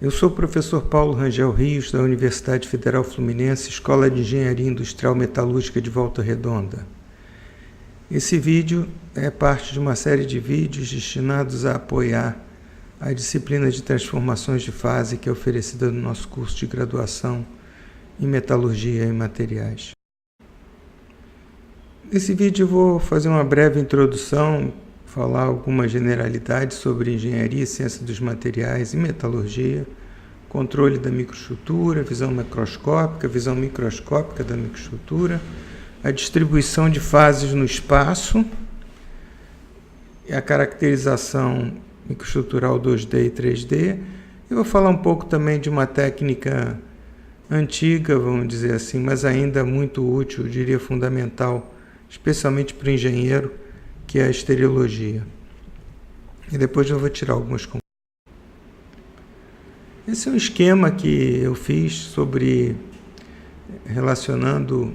Eu sou o professor Paulo Rangel Rios, da Universidade Federal Fluminense, Escola de Engenharia Industrial Metalúrgica de Volta Redonda. Esse vídeo é parte de uma série de vídeos destinados a apoiar a disciplina de transformações de fase que é oferecida no nosso curso de graduação em Metalurgia e Materiais. Nesse vídeo eu vou fazer uma breve introdução, falar algumas generalidades sobre engenharia e ciência dos materiais e metalurgia, controle da microestrutura, visão macroscópica, visão microscópica da microestrutura, a distribuição de fases no espaço, a caracterização microestrutural 2D e 3D. Eu vou falar um pouco também de uma técnica antiga, vamos dizer assim, mas ainda muito útil, eu diria fundamental, especialmente para o engenheiro, que é a estereologia. E depois eu vou tirar algumas conclusões. Esse é um esquema que eu fiz sobre relacionando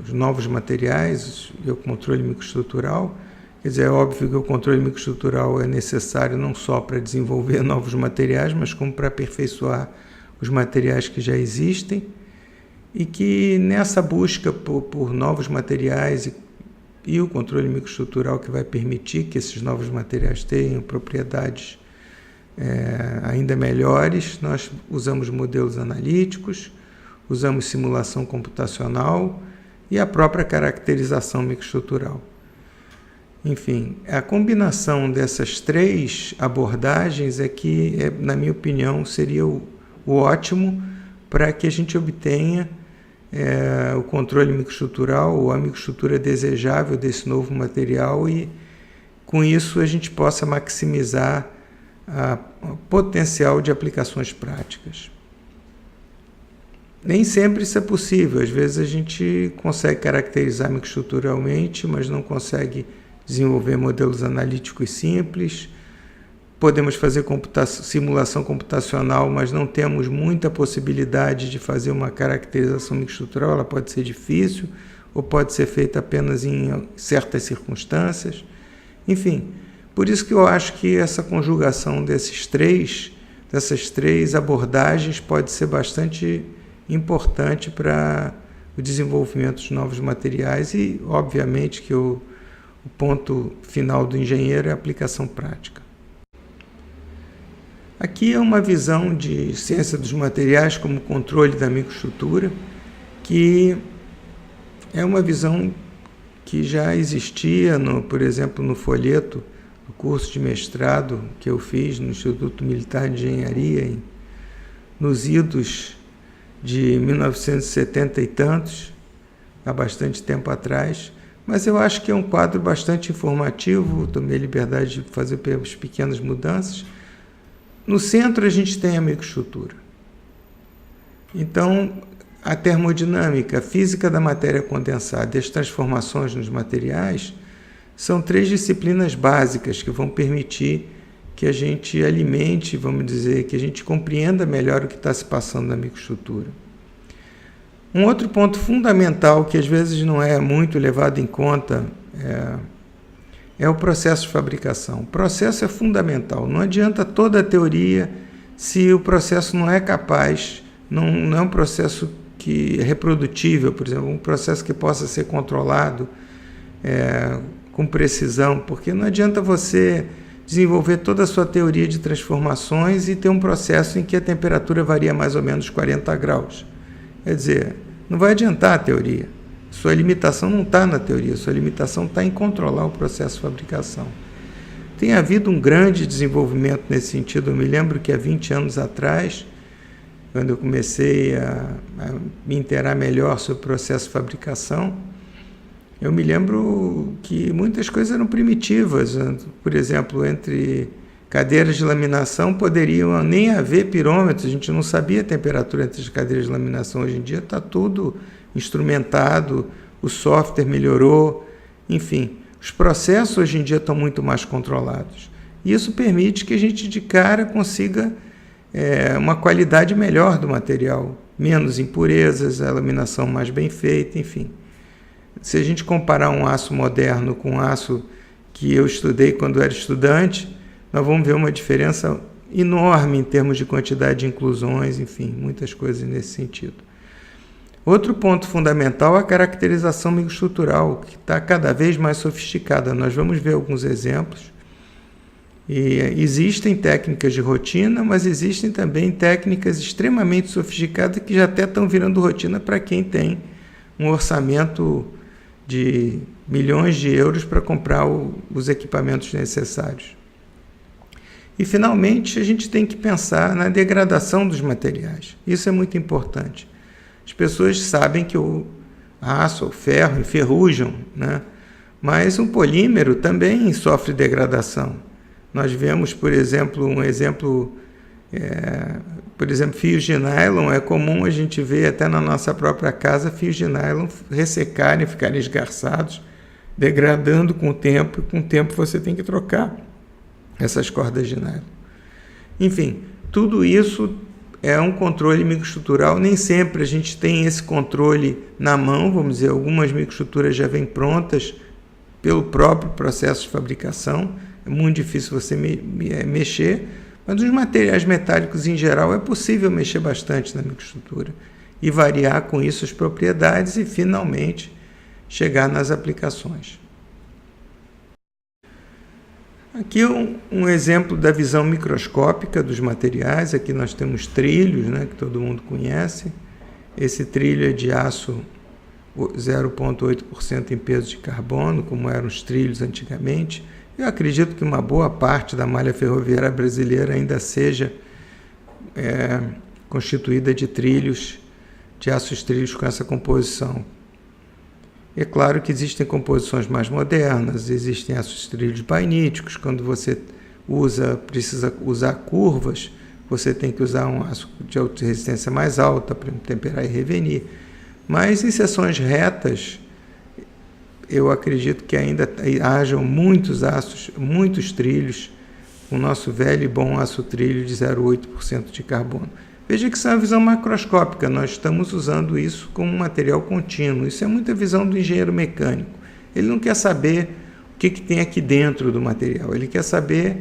os novos materiais e o controle microestrutural. Quer dizer, é óbvio que o controle microestrutural é necessário não só para desenvolver novos materiais, mas como para aperfeiçoar os materiais que já existem, e que nessa busca por novos materiais e o controle microestrutural que vai permitir que esses novos materiais tenham propriedades ainda melhores, nós usamos modelos analíticos, usamos simulação computacional e a própria caracterização microestrutural. Enfim, a combinação dessas três abordagens é que, na minha opinião, seria o ótimo para que a gente obtenha o controle microestrutural ou a microestrutura desejável desse novo material e, com isso, a gente possa maximizar o potencial de aplicações práticas. Nem sempre isso é possível. Às vezes a gente consegue caracterizar microestruturalmente, mas não consegue desenvolver modelos analíticos simples. Podemos fazer simulação computacional, mas não temos muita possibilidade de fazer uma caracterização microestrutural. Ela pode ser difícil ou pode ser feita apenas em certas circunstâncias. Enfim, por isso que eu acho que essa conjugação dessas três abordagens pode ser bastante importante para o desenvolvimento de novos materiais e, obviamente, que o ponto final do engenheiro é a aplicação prática. Aqui é uma visão de ciência dos materiais como controle da microestrutura, que é uma visão que já existia, por exemplo, no folheto do curso de mestrado que eu fiz no Instituto Militar de Engenharia, nos idos de 1970 e tantos, há bastante tempo atrás, mas eu acho que é um quadro bastante informativo, tomei a liberdade de fazer pequenas mudanças. No centro a gente tem a microestrutura. Então, a termodinâmica, a física da matéria condensada e as transformações nos materiais são três disciplinas básicas que vão permitir que a gente alimente, vamos dizer, que a gente compreenda melhor o que está se passando na microestrutura. Um outro ponto fundamental que às vezes não é muito levado em conta é o processo de fabricação. O processo é fundamental. Não adianta toda a teoria se o processo não é capaz, não é um processo que é reprodutível, por exemplo, um processo que possa ser controlado com precisão, porque não adianta você desenvolver toda a sua teoria de transformações e ter um processo em que a temperatura varia mais ou menos 40 graus. Quer dizer, não vai adiantar a teoria. Sua limitação não está na teoria, sua limitação está em controlar o processo de fabricação. Tem havido um grande desenvolvimento nesse sentido. Eu me lembro que há 20 anos atrás, quando eu comecei a me inteirar melhor sobre o processo de fabricação, eu me lembro que muitas coisas eram primitivas. Por exemplo, entre cadeiras de laminação poderiam nem haver pirômetros, a gente não sabia a temperatura entre as cadeiras de laminação. Hoje em dia está tudo instrumentado, o software melhorou, enfim, os processos hoje em dia estão muito mais controlados. E isso permite que a gente de cara consiga uma qualidade melhor do material, menos impurezas, a laminação mais bem feita, enfim. Se a gente comparar um aço moderno com um aço que eu estudei quando era estudante, nós vamos ver uma diferença enorme em termos de quantidade de inclusões, enfim, muitas coisas nesse sentido. Outro ponto fundamental é a caracterização microestrutural, que está cada vez mais sofisticada. Nós vamos ver alguns exemplos. E existem técnicas de rotina, mas existem também técnicas extremamente sofisticadas que já até estão virando rotina para quem tem um orçamento de milhões de euros para comprar os equipamentos necessários. E, finalmente, a gente tem que pensar na degradação dos materiais. Isso é muito importante. As pessoas sabem que o aço, o ferro enferrujam, né? Mas um polímero também sofre degradação. Nós vemos, por exemplo, fios de nylon. É comum a gente ver até na nossa própria casa fios de nylon ressecarem, ficarem esgarçados, degradando com o tempo, e com o tempo você tem que trocar essas cordas de nylon. Enfim, tudo isso é um controle microestrutural. Nem sempre a gente tem esse controle na mão, vamos dizer, algumas microestruturas já vêm prontas pelo próprio processo de fabricação. É muito difícil você mexer, mas nos materiais metálicos em geral é possível mexer bastante na microestrutura e variar com isso as propriedades e finalmente chegar nas aplicações. Aqui um exemplo da visão microscópica dos materiais. Aqui nós temos trilhos, né, que todo mundo conhece. Esse trilho é de aço 0,8% em peso de carbono, como eram os trilhos antigamente. Eu acredito que uma boa parte da malha ferroviária brasileira ainda seja constituída de trilhos, de aços trilhos com essa composição. É claro que existem composições mais modernas, existem aços trilhos bainíticos. Quando você precisa usar curvas, você tem que usar um aço de resistência mais alta para temperar e revenir. Mas em seções retas, eu acredito que ainda hajam muitos trilhos, o nosso velho e bom aço trilho de 0,8% de carbono. Veja que isso é uma visão macroscópica, nós estamos usando isso como um material contínuo. Isso é muita visão do engenheiro mecânico. Ele não quer saber o que tem aqui dentro do material, ele quer saber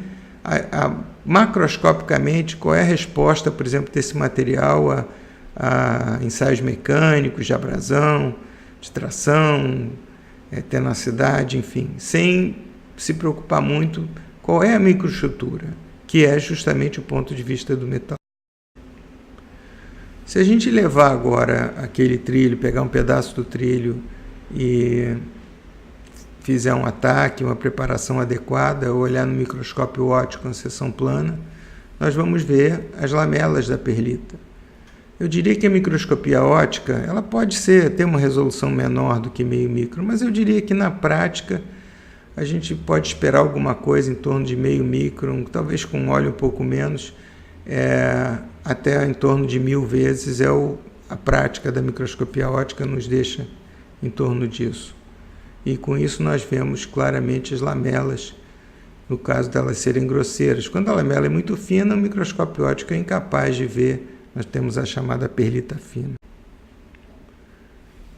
macroscopicamente qual é a resposta, por exemplo, desse material a ensaios mecânicos, de abrasão, de tração, tenacidade, enfim, sem se preocupar muito qual é a microestrutura, que é justamente o ponto de vista do metal. Se a gente levar agora aquele trilho, pegar um pedaço do trilho e fizer um ataque, uma preparação adequada, ou olhar no microscópio óptico na seção plana, nós vamos ver as lamelas da perlita. Eu diria que a microscopia óptica ela pode ter uma resolução menor do que meio micro, mas eu diria que na prática a gente pode esperar alguma coisa em torno de meio micron, talvez com óleo um pouco menos, até em torno de 1000 vezes a prática da microscopia óptica nos deixa em torno disso. E com isso nós vemos claramente as lamelas, no caso delas serem grosseiras. Quando a lamela é muito fina, o microscópio óptico é incapaz de ver. Nós temos a chamada perlita fina.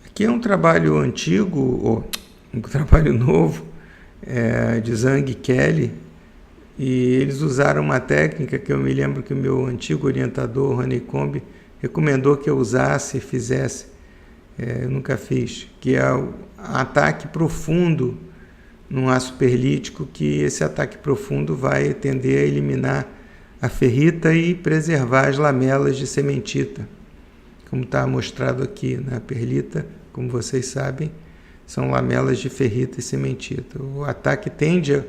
Aqui é um trabalho antigo, ou um trabalho novo, de Zhang e Kelly, e eles usaram uma técnica que eu me lembro que o meu antigo orientador, Honeycomb, recomendou que eu usasse e fizesse. Eu nunca fiz, que é o ataque profundo num aço perlítico, que esse ataque profundo vai tender a eliminar a ferrita e preservar as lamelas de cementita, como está mostrado aqui na perlita, como vocês sabem, são lamelas de ferrita e cementita. O ataque tende a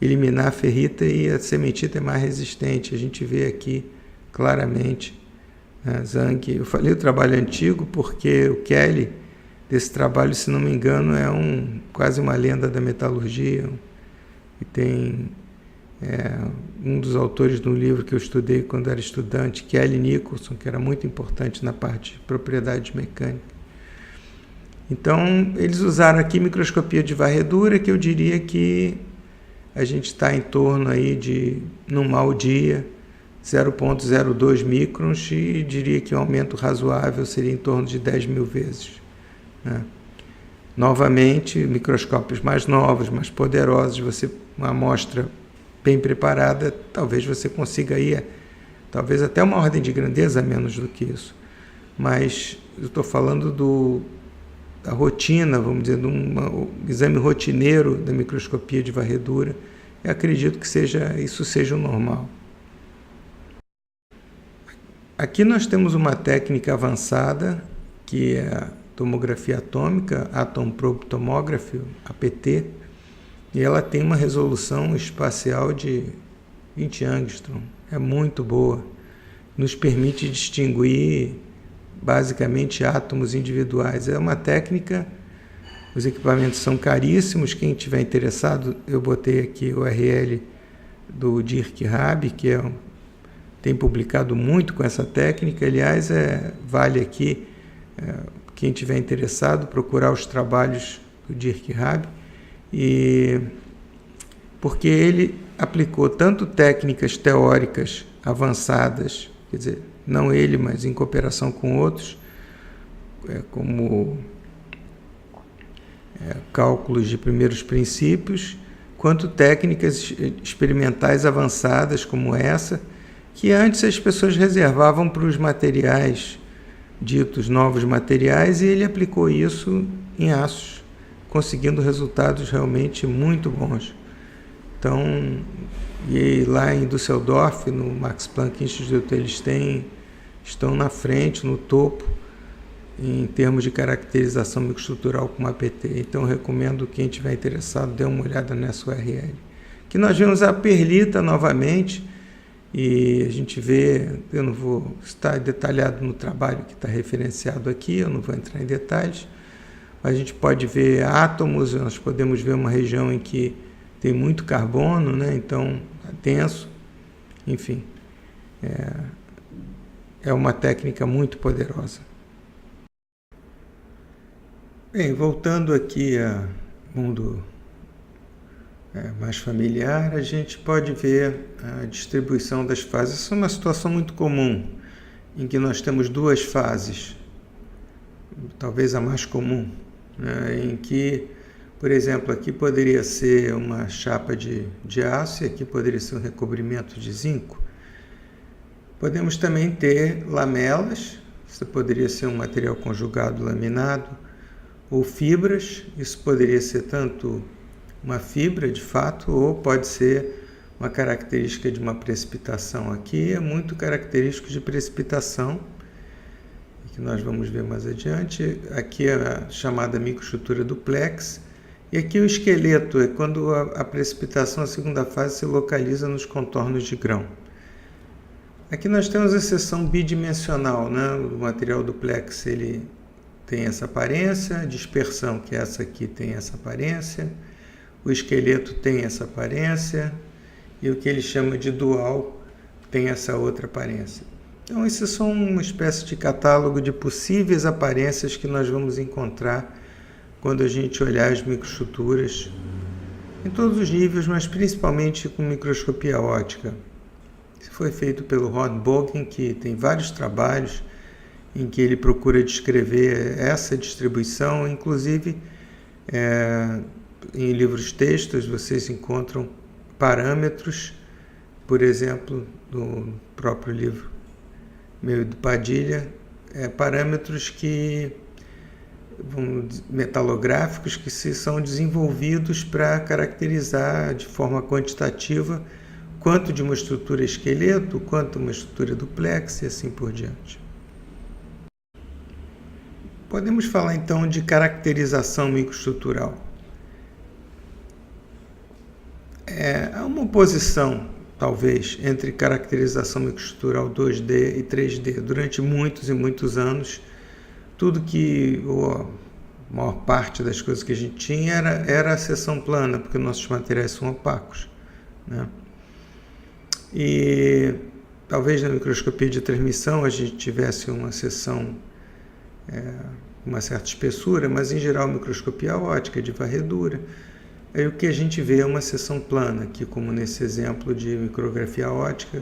eliminar a ferrita e a cementita é mais resistente. A gente vê aqui claramente, né, Zhang. Eu falei o trabalho antigo porque o Kelly, desse trabalho, se não me engano, é quase uma lenda da metalurgia, e tem um dos autores de um livro que eu estudei quando era estudante, Kelly Nicholson, que era muito importante na parte de propriedades mecânicas. Então, eles usaram aqui microscopia de varredura, que eu diria que a gente está em torno aí de, num mau dia, 0,02 microns, e diria que um aumento razoável seria em torno de 10.000 vezes. Né? Novamente, microscópios mais novos, mais poderosos, uma amostra bem preparada, talvez você consiga ir, talvez até uma ordem de grandeza menos do que isso. Mas eu estou falando da rotina, vamos dizer, de um exame rotineiro da microscopia de varredura. Eu acredito que isso seja o normal. Aqui nós temos uma técnica avançada, que é a tomografia atômica, Atom Probe Tomography, APT, e ela tem uma resolução espacial de 20 angstrom. É muito boa. Nos permite distinguir basicamente átomos individuais. É uma técnica, os equipamentos são caríssimos. Quem tiver interessado, eu botei aqui o URL do Dirk Rabe, que tem publicado muito com essa técnica. Aliás, vale aqui, quem tiver interessado, procurar os trabalhos do Dirk Rabe, porque ele aplicou tanto técnicas teóricas avançadas, quer dizer, não ele, mas em cooperação com outros, como cálculos de primeiros princípios, quanto técnicas experimentais avançadas como essa, que antes as pessoas reservavam para os materiais ditos novos materiais, e ele aplicou isso em aços, conseguindo resultados realmente muito bons. Então, e lá em Düsseldorf, no Max Planck Institute, eles estão na frente, no topo, em termos de caracterização microestrutural com APT. Então, eu recomendo quem estiver interessado, dê uma olhada nessa URL. Aqui nós vemos a perlita novamente, e a gente vê, eu não vou estar detalhado no trabalho que está referenciado aqui, eu não vou entrar em detalhes, mas a gente pode ver átomos, nós podemos ver uma região em que tem muito carbono, né? Então é denso, enfim, é uma técnica muito poderosa. Bem, voltando aqui ao mundo mais familiar, a gente pode ver a distribuição das fases. Isso é uma situação muito comum, em que nós temos duas fases, talvez a mais comum, né? Em que, por exemplo, aqui poderia ser uma chapa de aço e aqui poderia ser um recobrimento de zinco. Podemos também ter lamelas, isso poderia ser um material conjugado laminado, ou fibras, isso poderia ser tanto uma fibra de fato, ou pode ser uma característica de uma precipitação. Aqui é muito característico de precipitação, que nós vamos ver mais adiante. Aqui é a chamada microestrutura duplex, e aqui o esqueleto é quando a precipitação, a segunda fase, se localiza nos contornos de grão. Aqui nós temos a seção bidimensional, né? O material duplex ele tem essa aparência, a dispersão, que é essa aqui, tem essa aparência, o esqueleto tem essa aparência, e o que ele chama de dual tem essa outra aparência. Então, esses são uma espécie de catálogo de possíveis aparências que nós vamos encontrar quando a gente olhar as microestruturas em todos os níveis, mas principalmente com microscopia óptica. Isso foi feito pelo Ron Bogen, que tem vários trabalhos em que ele procura descrever essa distribuição, inclusive em livros textos vocês encontram parâmetros, por exemplo, no próprio livro meu do Padilha, parâmetros metalográficos que são desenvolvidos para caracterizar de forma quantitativa quanto de uma estrutura esqueleto, quanto uma estrutura duplex e assim por diante. Podemos falar então de caracterização microestrutural. Há uma oposição, talvez, entre caracterização microestrutural 2D e 3D. Durante muitos e muitos anos, tudo que, ou a maior parte das coisas que a gente tinha era a seção plana, porque nossos materiais são opacos, né? E talvez na microscopia de transmissão a gente tivesse uma seção uma certa espessura, mas em geral microscopia óptica de varredura. Aí o que a gente vê é uma seção plana, aqui como nesse exemplo de micrografia óptica,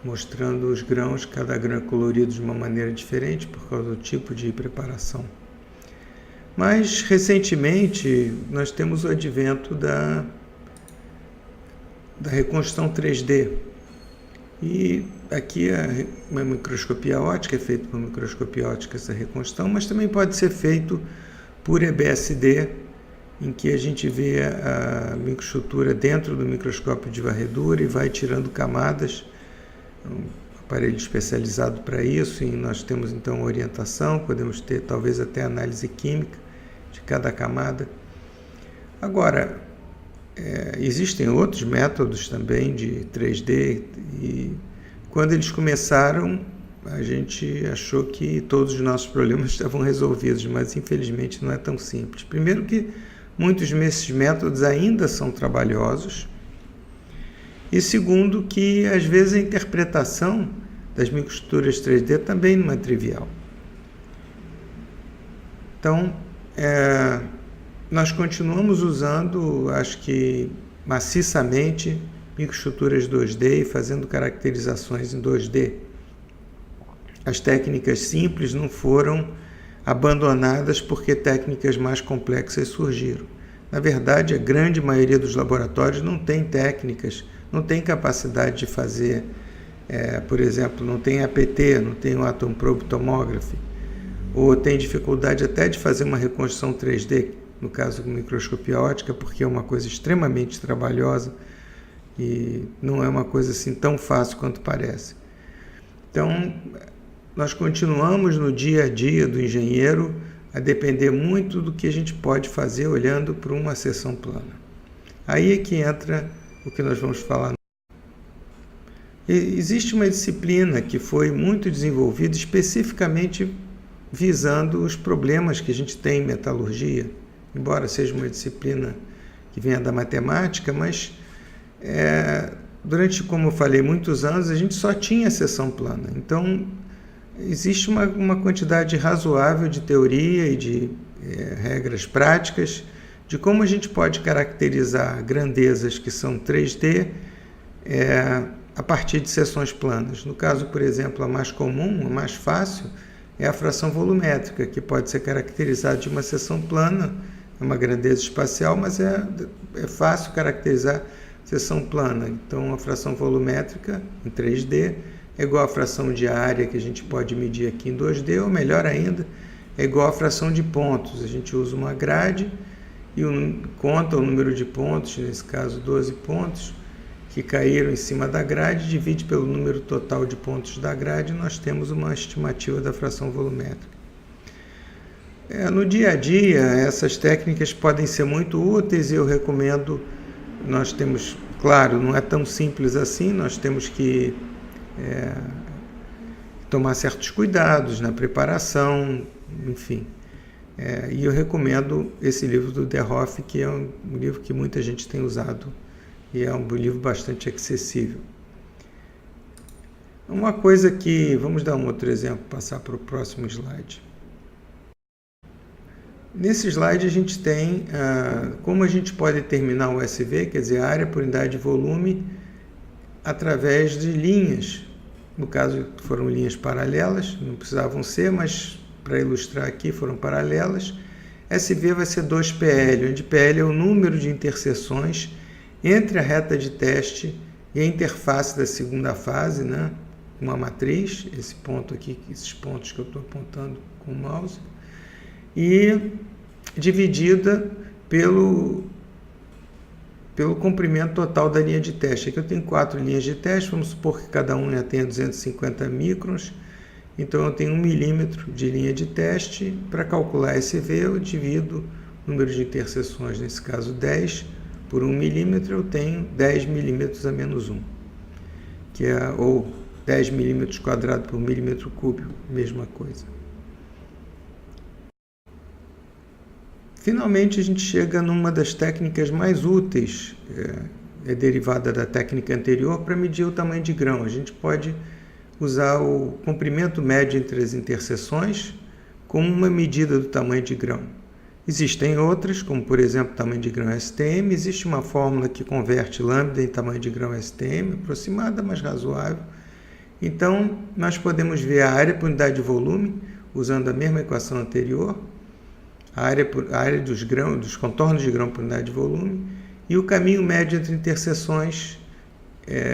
mostrando os grãos, cada grão é colorido de uma maneira diferente por causa do tipo de preparação. Mas recentemente nós temos o advento da reconstrução 3D. E aqui uma microscopia óptica, é feito por microscopia óptica essa reconstrução, mas também pode ser feito por EBSD, em que a gente vê a microestrutura dentro do microscópio de varredura e vai tirando camadas, um aparelho especializado para isso, e nós temos então orientação, podemos ter talvez até análise química de cada camada. Agora, existem outros métodos também de 3D, e quando eles começaram, a gente achou que todos os nossos problemas estavam resolvidos, mas infelizmente não é tão simples. Primeiro que muitos desses métodos ainda são trabalhosos, e segundo que às vezes a interpretação das microestruturas 3D também não é trivial. Então, nós continuamos usando, acho que maciçamente, microestruturas 2D e fazendo caracterizações em 2D. As técnicas simples não foram abandonadas porque técnicas mais complexas surgiram. Na verdade, a grande maioria dos laboratórios não tem técnicas, não tem capacidade de fazer, por exemplo, não tem APT, não tem o Atom Probe Tomography, ou tem dificuldade até de fazer uma reconstrução 3D, no caso com microscopia óptica, porque é uma coisa extremamente trabalhosa e não é uma coisa assim tão fácil quanto parece. Então, nós continuamos no dia a dia do engenheiro a depender muito do que a gente pode fazer olhando para uma seção plana. Aí é que entra o que nós vamos falar. Existe uma disciplina que foi muito desenvolvida especificamente visando os problemas que a gente tem em metalurgia, embora seja uma disciplina que venha da matemática, mas durante, como eu falei, muitos anos a gente só tinha seção plana. Então, existe uma quantidade razoável de teoria e de regras práticas de como a gente pode caracterizar grandezas que são 3D a partir de seções planas. No caso, por exemplo, a mais comum, a mais fácil, é a fração volumétrica, que pode ser caracterizada de uma seção plana, é uma grandeza espacial, mas é fácil caracterizar seção plana. Então, a fração volumétrica em 3D é igual à fração de área que a gente pode medir aqui em 2D, ou melhor ainda, é igual à fração de pontos. A gente usa uma grade e conta o número de pontos, nesse caso 12 pontos, que caíram em cima da grade, divide pelo número total de pontos da grade, e nós temos uma estimativa da fração volumétrica. No dia a dia, essas técnicas podem ser muito úteis e eu recomendo, nós temos, claro, não é tão simples assim, nós temos que tomar certos cuidados na preparação, enfim. E eu recomendo esse livro do Derhoff, que é um livro que muita gente tem usado e é um livro bastante acessível. Uma coisa que, vamos dar um outro exemplo, passar para o próximo slide. Nesse slide a gente tem como a gente pode determinar o SV, quer dizer, a área por unidade de volume, através de linhas. No caso, foram linhas paralelas, não precisavam ser, mas para ilustrar aqui foram paralelas. SV vai ser 2PL, onde PL é o número de interseções entre a reta de teste e a interface da segunda fase, né? Uma matriz, esse ponto aqui, esses pontos que eu estou apontando com o mouse, e dividida pelo comprimento total da linha de teste. Aqui eu tenho 4 linhas de teste, vamos supor que cada uma tenha 250 microns, então eu tenho 1 milímetro de linha de teste. Para calcular SV, eu divido o número de interseções, nesse caso 10, por 1 milímetro, eu tenho 10 milímetros a menos 1, ou 10 milímetros quadrados por milímetro cúbico, mesma coisa. Finalmente, a gente chega numa das técnicas mais úteis, derivada da técnica anterior, para medir o tamanho de grão. A gente pode usar o comprimento médio entre as interseções como uma medida do tamanho de grão. Existem outras, como por exemplo o tamanho de grão STM. Existe uma fórmula que converte lambda em tamanho de grão STM, aproximada, mas razoável. Então, nós podemos ver a área por unidade de volume, usando a mesma equação anterior, a área dos contornos de grão por unidade de volume, e o caminho médio entre interseções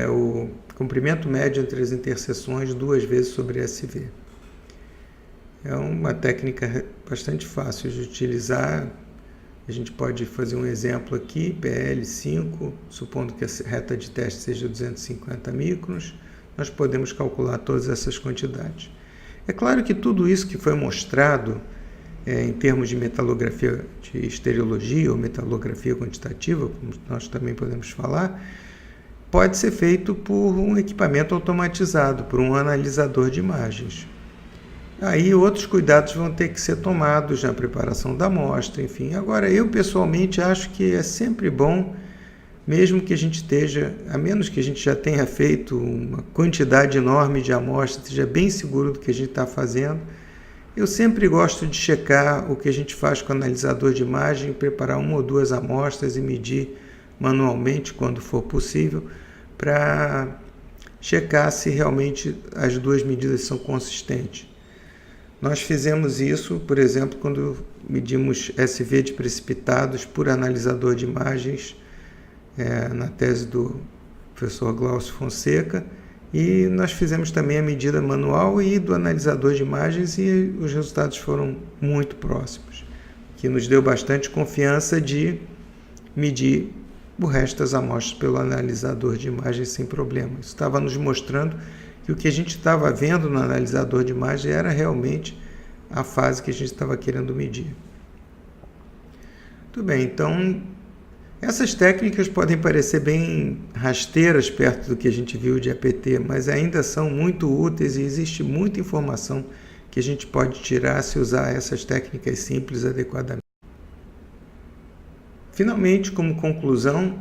o comprimento médio entre as interseções 2 vezes sobre SV. É uma técnica bastante fácil de utilizar. A gente pode fazer um exemplo aqui, PL5, supondo que a reta de teste seja 250 microns, nós podemos calcular todas essas quantidades. É claro que tudo isso que foi mostrado em termos de metalografia de estereologia ou metalografia quantitativa, como nós também podemos falar, pode ser feito por um equipamento automatizado, por um analisador de imagens. Aí outros cuidados vão ter que ser tomados na preparação da amostra, enfim. Agora, eu pessoalmente acho que é sempre bom, mesmo que a gente esteja, a menos que a gente já tenha feito uma quantidade enorme de amostras, esteja bem seguro do que a gente está fazendo, eu sempre gosto de checar o que a gente faz com o analisador de imagem, preparar 1 ou 2 amostras e medir manualmente, quando for possível, para checar se realmente as 2 medidas são consistentes. Nós fizemos isso, por exemplo, quando medimos SV de precipitados por analisador de imagens, na tese do professor Glaucio Fonseca, e nós fizemos também a medida manual e do analisador de imagens e os resultados foram muito próximos, que nos deu bastante confiança de medir o resto das amostras pelo analisador de imagens sem problema. Isso estava nos mostrando que o que a gente estava vendo no analisador de imagem era realmente a fase que a gente estava querendo medir. Muito bem, então essas técnicas podem parecer bem rasteiras perto do que a gente viu de APT, mas ainda são muito úteis e existe muita informação que a gente pode tirar se usar essas técnicas simples adequadamente. Finalmente, como conclusão,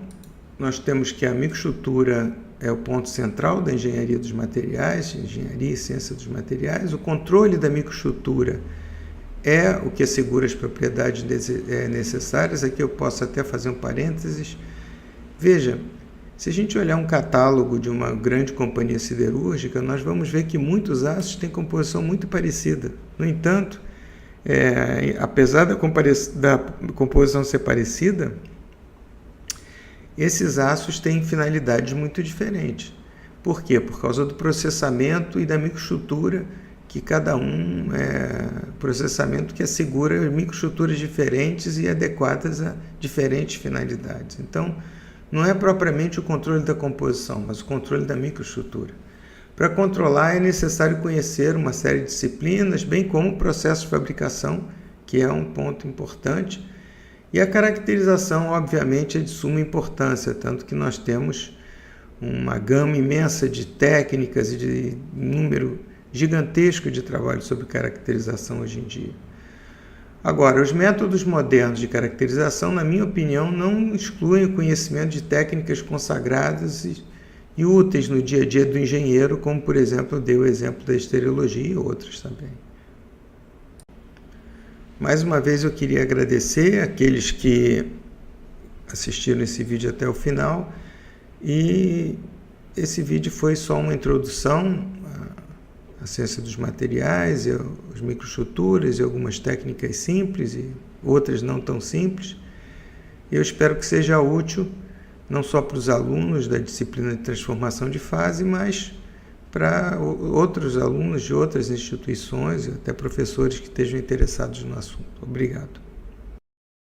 nós temos que a microestrutura é o ponto central da engenharia dos materiais, engenharia e ciência dos materiais. O controle da microestrutura é o que assegura as propriedades necessárias. Aqui eu posso até fazer um parênteses. Veja, se a gente olhar um catálogo de uma grande companhia siderúrgica, nós vamos ver que muitos aços têm composição muito parecida. No entanto, apesar da composição ser parecida, esses aços têm finalidades muito diferentes. Por quê? Por causa do processamento e da microestrutura, que cada um processamento que assegura microestruturas diferentes e adequadas a diferentes finalidades. Então, não é propriamente o controle da composição, mas o controle da microestrutura. Para controlar é necessário conhecer uma série de disciplinas, bem como o processo de fabricação, que é um ponto importante, e a caracterização, obviamente, é de suma importância, tanto que nós temos uma gama imensa de técnicas e de número gigantesco de trabalho sobre caracterização hoje em dia. Agora, os métodos modernos de caracterização, na minha opinião, não excluem o conhecimento de técnicas consagradas e úteis no dia a dia do engenheiro, como, por exemplo, eu dei o exemplo da estereologia e outros também. Mais uma vez eu queria agradecer àqueles que assistiram esse vídeo até o final, e esse vídeo foi só uma introdução à ciência dos materiais, e às microestruturas e algumas técnicas simples e outras não tão simples. Eu espero que seja útil não só para os alunos da disciplina de transformação de fase, mas para outros alunos de outras instituições e até professores que estejam interessados no assunto. Obrigado.